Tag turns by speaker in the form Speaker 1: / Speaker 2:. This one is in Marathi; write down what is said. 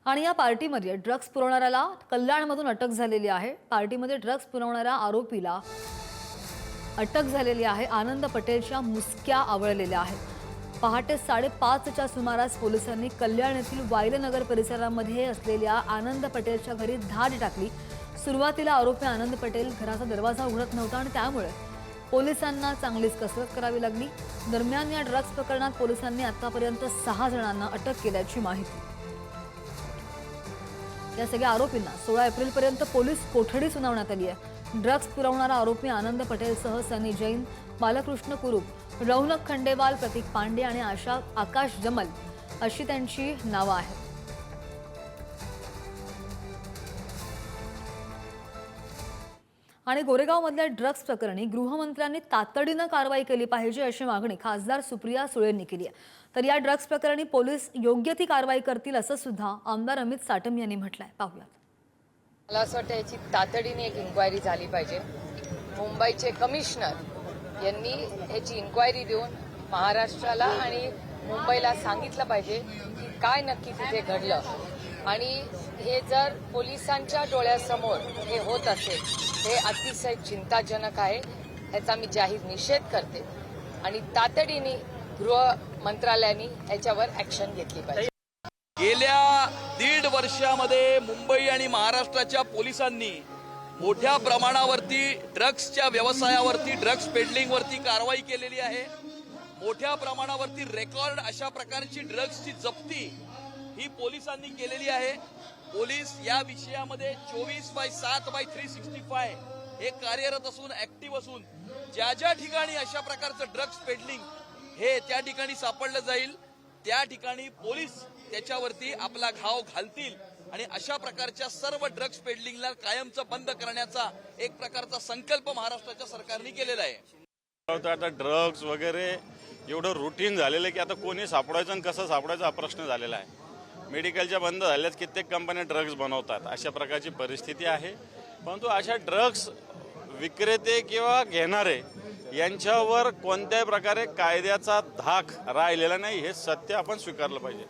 Speaker 1: आणि या पार्टीमध्ये ड्रग्ज पुरवणाऱ्याला कल्याणमधून अटक झालेली आहे। पार्टीमध्ये ड्रग्ज पुरवणाऱ्या आरोपीला अटक झालेली आहे। आनंद पटेलच्या मुसक्या आवळलेल्या आहेत। पहाटे 5:30च्या सुमारास पोलिसांनी कल्याण येथील वायलनगर परिसरामध्ये असलेल्या आनंद पटेलच्या घरी धाड टाकली। सुरुवातीला आरोपी आनंद पटेल घराचा दरवाजा उघडत नव्हता आणि त्यामुळे पोलिसांना चांगलीच कसरत करावी लागली। दरम्यान या ड्रग्ज प्रकरणात पोलिसांनी आतापर्यंत 6 जणांना अटक केल्याची माहिती। या सगळ्या आरोपींना 16 एप्रिलपर्यंत पोलीस कोठडी सुनावण्यात आली आहे। ड्रग्ज पुरवणारा आरोपी आनंद पटेलसह सनी जैन, बालकृष्ण कुरूप, रौनक खंडेवाल, प्रतीक पांडे आणि आकाश जमल अशी त्यांची नावं आहेत। आणि गोरेगावमधल्या ड्रग्ज प्रकरणी गृहमंत्र्यांनी तातडीनं कारवाई केली पाहिजे अशी मागणी खासदार सुप्रिया सुळेंनी केली आहे। तर या ड्रग्ज प्रकरणी पोलीस योग्य ती कारवाई करतील असं सुद्धा आमदार अमित साटम यांनी म्हटलंय। पाहूयात।
Speaker 2: मला असं वाटतं याची तातडीने एक इन्क्वायरी झाली पाहिजे। मुंबईचे कमिशनर यांनी याची इन्क्वायरी देऊन महाराष्ट्राला आणि मुंबईला सांगितलं पाहिजे की काय नक्की तिथे घडलं आणि हे जर पोलिसांच्या डोळ्यासमोर हे होत असेल हे अतिशय चिंताजनक आहे। याचा मी जाहीर निषेध करते आणि तातडीने गृह मंत्रालयाने याच्यावर ऍक्शन घेतली पाहिजे।
Speaker 3: गेल्या 1.5 वर्षामध्ये मुंबई आणि महाराष्ट्राच्या पोलिसांनी मोठ्या प्रमाणावरती ड्रग्सच्या व्यवसायावरती, ड्रग्स पेडलिंगवरती कारवाई केलेली आहे। मोठ्या प्रमाणावरती रेकॉर्ड अशा प्रकारची ड्रग्सची जप्ती ही पोलिसांनी केलेली आहे। पोलीस या विषयामध्ये 24/7/365 हे कार्यरत असून ऍक्टिव्ह असून ज्या ठिकाणी अशा प्रकारचं ड्रग्स पेडलिंग हे त्या ठिकाणी सापडलं जाईल त्या ठिकाणी पोलीस त्याच्यावरती आपला घाव घालतील आणि अशा प्रकारच्या सर्व ड्रग्स पेडलिंगला कायमचं बंद करण्याचा एक प्रकारचा संकल्प महाराष्ट्राच्या सरकारने केलेला आहे।
Speaker 4: आता ड्रग्स वगैरे एवढं रुटीन झालेलं की आता कोणी सापडायचं आणि कसं सापडायचं हा प्रश्न झालेला आहे। मेडिकलच्या बंद झाल्यात, कित्येक कंपन्या ड्रग्ज बनवतात, अशा प्रकारची परिस्थिती आहे। परंतु अशा ड्रग्स विक्रेते किंवा घेणारे यांच्यावर कोणत्याही प्रकारे कायद्याचा धाक राहिलेला नाही, हे सत्य आपण स्वीकारलं पाहिजे।